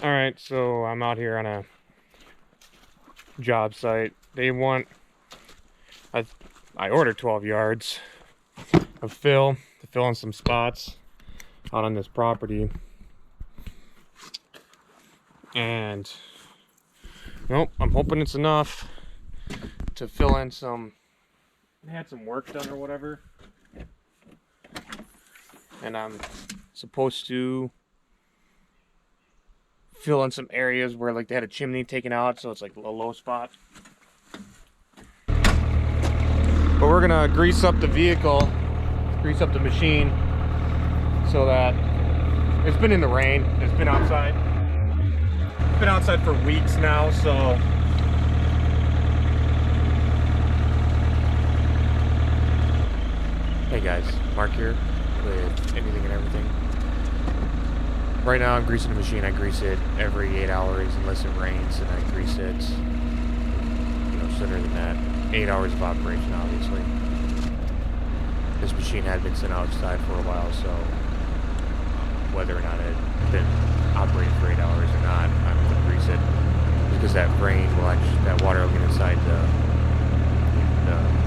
All right, so I'm out here on a job site. They want I I ordered 12 yards of fill to fill in some spots out on this property, and nope, I'm hoping it's enough to fill in some. I had some work done or whatever, and I'm supposed to fill in some areas where like they had a chimney taken out, so it's like a low spot. But we're gonna grease up the vehicle, grease up the machine, so that it's been in the rain. It's been outside. It's been outside for weeks now, so hey guys, Mark here with Anything and Everything. Right now I'm greasing the machine. I grease it every 8 hours unless it rains, and I grease it, sooner than that. 8 hours of operation, obviously. This machine had been sent outside for a while, so whether or not it had been operating for 8 hours or not, I'm going to grease it, because that rain will actually, that water will get inside the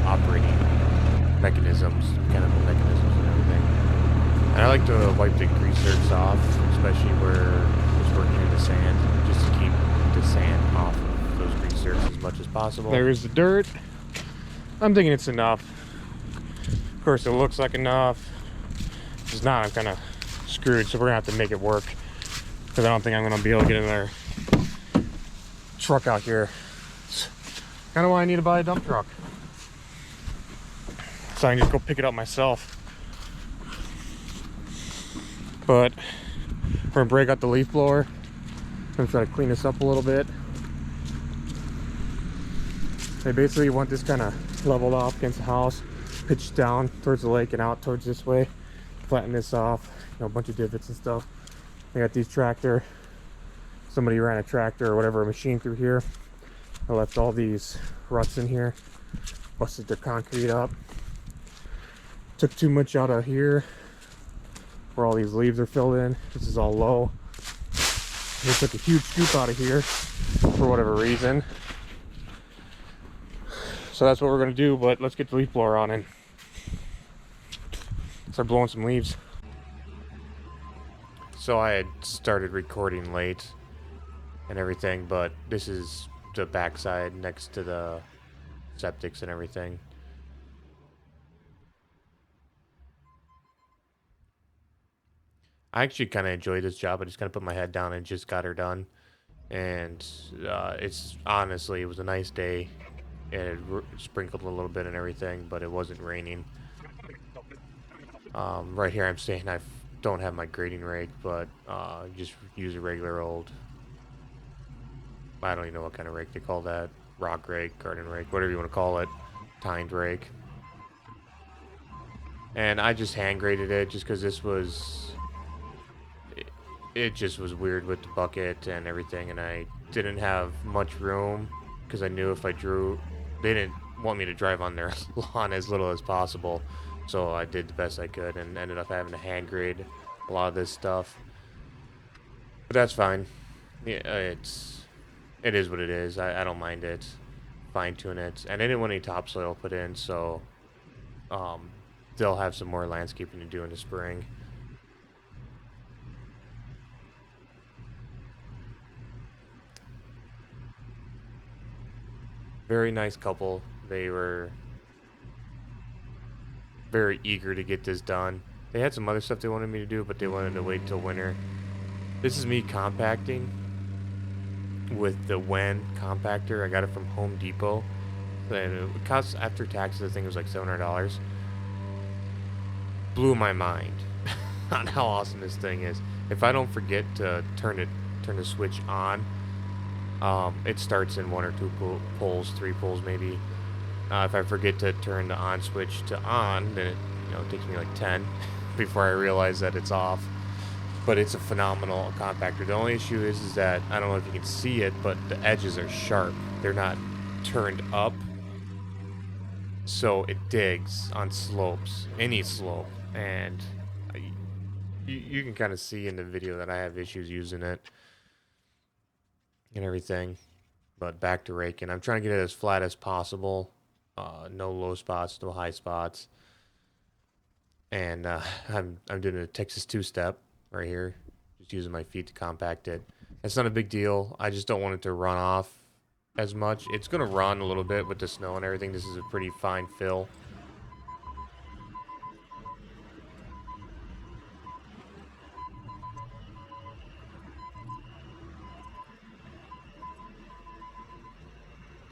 operating mechanisms, mechanical mechanisms and everything. And I like to wipe the grease zerks off, especially where it's working in the sand, just to keep the sand off of those grease zerks as much as possible. There's the dirt. I'm thinking it's enough. Of course, it looks like enough. If it's not, I'm kind of screwed, so we're gonna have to make it work, because I don't think I'm gonna be able to get another truck out here. It's kind of why I need to buy a dump truck, so I can just go pick it up myself. But we're gonna break out the leaf blower. I'm gonna try to clean this up a little bit. They basically want this kind of leveled off against the house, pitched down towards the lake and out towards this way. Flatten this off, a bunch of divots and stuff. I got these tractor. Somebody ran a tractor or whatever, a machine through here. I left all these ruts in here, busted the concrete up. Took too much out of here where all these leaves are filled in. This is all low. They took a huge scoop out of here for whatever reason. So that's what we're gonna do, but let's get the leaf blower on and start blowing some leaves. So I had started recording late and everything, but this is the backside next to the septics and everything. I actually kind of enjoyed this job. I just kind of put my head down and just got her done. And it's honestly, it was a nice day. It had sprinkled a little bit and everything, but it wasn't raining. Right here I'm saying I don't have my grading rake, but just use a regular old, I don't even know what kind of rake they call that. Rock rake, garden rake, whatever you want to call it. Tined rake. And I just hand graded it just because this was, it just was weird with the bucket and everything, and I didn't have much room because I knew if I drew, they didn't want me to drive on their lawn as little as possible, so I did the best I could and ended up having to hand grade a lot of this stuff. But that's fine. Yeah, it is what it is. I don't mind it. Fine tune it, and I didn't want any topsoil put in, so they'll have some more landscaping to do in the spring. Very nice couple. They were very eager to get this done. They had some other stuff they wanted me to do, but they wanted to wait till winter. This is me compacting with the WEN compactor. I got it from Home Depot. And it cost, after taxes, I think it was like $700. Blew my mind on how awesome this thing is. If I don't forget to turn the switch on, it starts in 1 or 2 pulls, 3 pulls maybe. If I forget to turn the on switch to on, then it takes me like 10 before I realize that it's off. But it's a phenomenal compactor. The only issue is that, I don't know if you can see it, but the edges are sharp. They're not turned up, so it digs on slopes, any slope, and you can kind of see in the video that I have issues using it. and everything. But back to raking. I'm trying to get it as flat as possible. No low spots, no high spots. And I'm doing a Texas two-step right here. Just using my feet to compact it. It's not a big deal. I just don't want it to run off as much. It's going to run a little bit with the snow and everything. This is a pretty fine fill.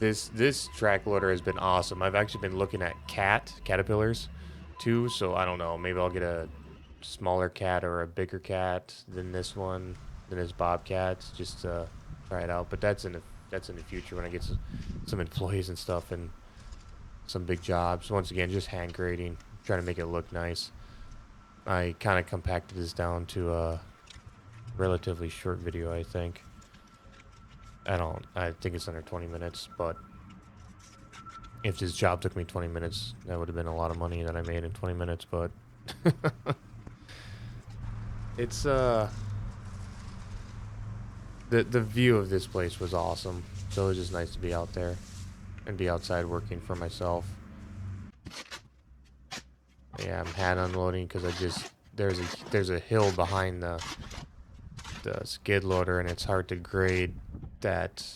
This track loader has been awesome. I've actually been looking at caterpillars too, so I don't know. Maybe I'll get a smaller cat or a bigger cat than this one, than this Bobcat, just to try it out. But that's in the future when I get some employees and stuff and some big jobs. Once again, just hand grading, trying to make it look nice. I kind of compacted this down to a relatively short video, I think. I think it's under 20 minutes, but if this job took me 20 minutes, that would have been a lot of money that I made in 20 minutes, but it's the view of this place was awesome. So it was just nice to be out there and be outside working for myself. Yeah, I'm hand unloading because I just there's a hill behind the skid loader and it's hard to grade that.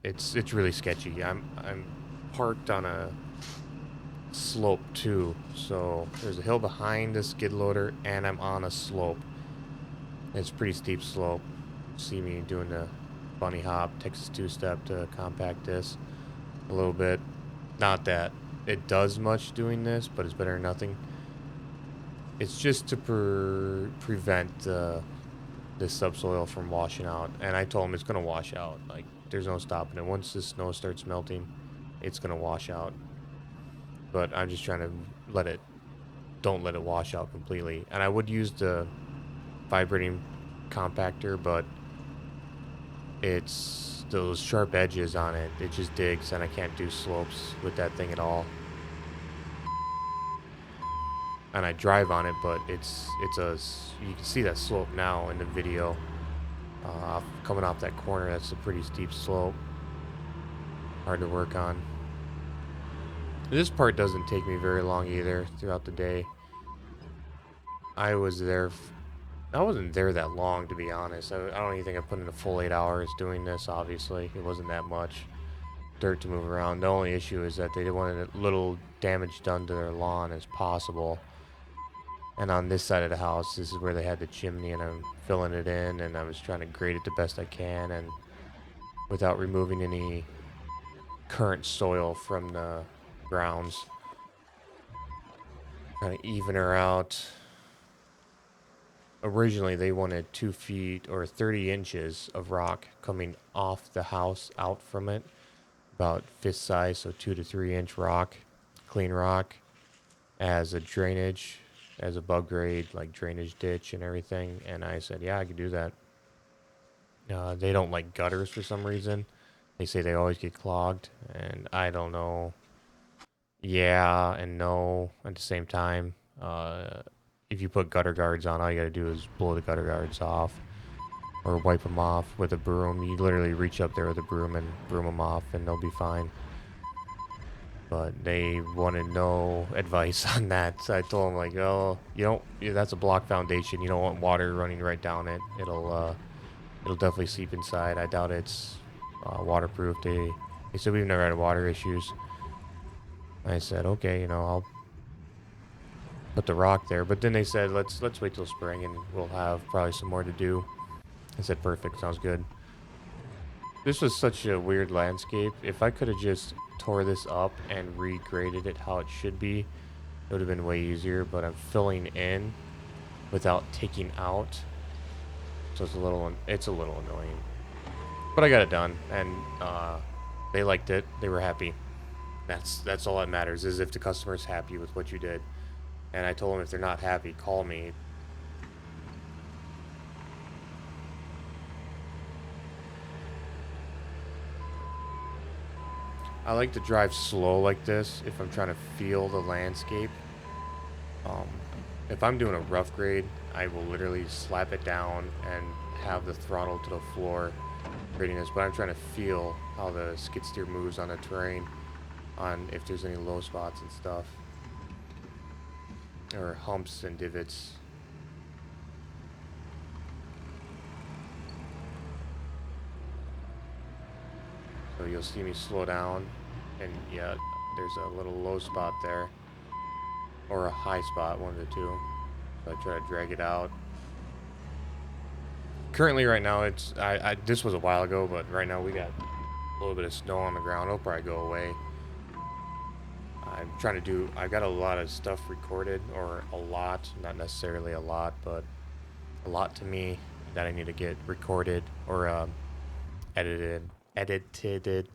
It's really sketchy. I'm parked on a slope too, so there's a hill behind the skid loader and I'm on a slope. It's a pretty steep slope. See me doing the bunny hop Texas two-step to compact this a little bit. Not that it does much doing this, but it's better than nothing. It's just to prevent the subsoil from washing out, and I told him it's gonna wash out. Like, there's no stopping it. Once the snow starts melting, it's gonna wash out. But I'm just trying to don't let it wash out completely. And I would use the vibrating compactor, but it's those sharp edges on it. It just digs, and I can't do slopes with that thing at all. And I drive on it, but it's you can see that slope now in the video. Coming off that corner, that's a pretty steep slope. Hard to work on. This part doesn't take me very long either throughout the day. I wasn't there that long, to be honest. I don't even think I put in a full 8 hours doing this, obviously. It wasn't that much dirt to move around. The only issue is that they wanted a little damage done to their lawn as possible. And on this side of the house, this is where they had the chimney, and I'm filling it in, and I was trying to grade it the best I can, and without removing any current soil from the grounds. Trying to even her out. Originally, they wanted 2 feet or 30 inches of rock coming off the house, out from it. About fist size, so 2 to 3 inch rock, clean rock, as a drainage, as a bug grade, like drainage ditch and everything. And I said, yeah, I could do that. They don't like gutters for some reason. They say they always get clogged, and I don't know. Yeah and no at the same time. If you put gutter guards on, all you gotta do is blow the gutter guards off or wipe them off with a broom. You literally reach up there with a broom and broom them off, and they'll be fine. But they wanted no advice on that. So I told them, like, oh, that's a block foundation. You don't want water running right down it. It'll definitely seep inside. I doubt it's waterproof. They said we've never had water issues. I said, okay, I'll put the rock there. But then they said, let's wait till spring and we'll have probably some more to do. I said, perfect, sounds good. This was such a weird landscape. If I could have just tore this up and regraded it how it should be, it would have been way easier. But I'm filling in without taking out, so it's a little annoying. But I got it done, and they liked it. They were happy. That's all that matters, is if the customer's happy with what you did. And I told them, if they're not happy, call me. I like to drive slow like this if I'm trying to feel the landscape. If I'm doing a rough grade, I will literally slap it down and have the throttle to the floor creating this, but I'm trying to feel how the skid steer moves on the terrain, on if there's any low spots and stuff, or humps and divots. So you'll see me slow down, and yeah, there's a little low spot there, or a high spot, one of the two. So I try to drag it out. Currently, right now, this was a while ago, but right now we got a little bit of snow on the ground. It'll probably go away. I'm trying to do, I got a lot of stuff recorded, or a lot, not necessarily a lot, but a lot to me that I need to get recorded or edited. Edited.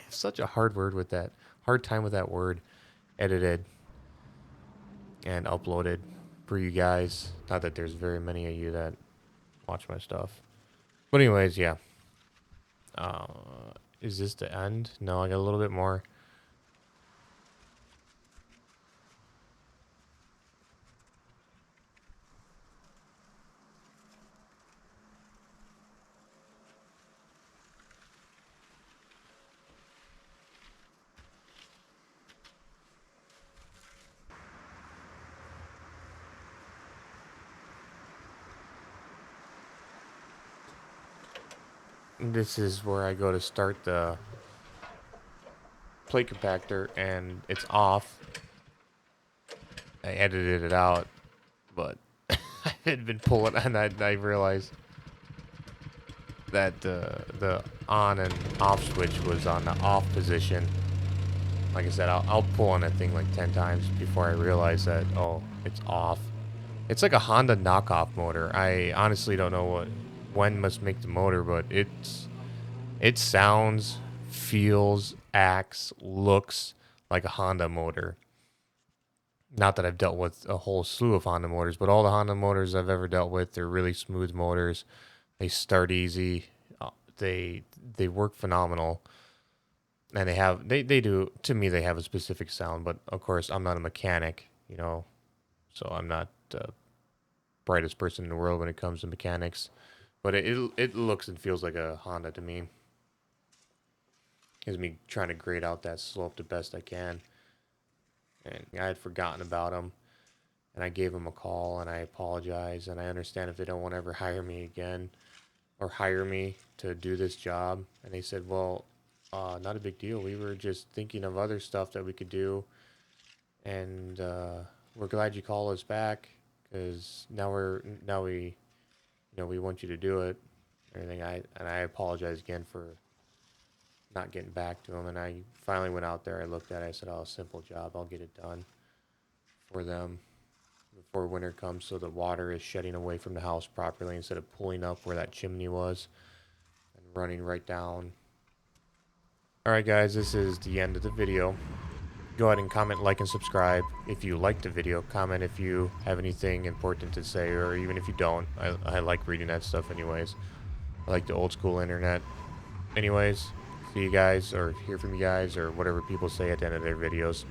Such a hard word with that. Hard time with that word. Edited and uploaded for you guys. Not that there's very many of you that watch my stuff. But anyways, yeah. Is this the end? No, I got a little bit more. This is where I go to start the plate compactor, and it's off. I edited it out, but I had been pulling, and I realized that the on and off switch was on the off position. Like I said, I'll pull on that thing like 10 times before I realize that, oh, it's off. It's like a Honda knockoff motor. I honestly don't know what WEN must make the motor, but it sounds, feels, acts, looks like a Honda motor. Not that I've dealt with a whole slew of Honda motors, but all the Honda motors I've ever dealt with, they're really smooth motors. They start easy. They work phenomenal. And they do, to me, they have a specific sound, but of course I'm not a mechanic, you know, so I'm not the brightest person in the world when it comes to mechanics, but it looks and feels like a Honda to me. Is me trying to grade out that slope the best I can. And I had forgotten about them, and I gave them a call, and I apologize, and I understand if they don't want to ever hire me again, or hire me to do this job. And they said, well, not a big deal. We were just thinking of other stuff that we could do, and we're glad you called us back, because now we we want you to do it. Everything. I apologize again for not getting back to them. And I finally went out there. I looked at it. I said, "Oh, simple job. I'll get it done for them before winter comes, so the water is shedding away from the house properly instead of pulling up where that chimney was and running right down." Alright guys, this is the end of the video. Go ahead and comment, like, and subscribe if you liked the video. Comment if you have anything important to say, or even if you don't. I like reading that stuff anyways. I like the old school internet. Anyways, see you guys, or hear from you guys, or whatever people say at the end of their videos.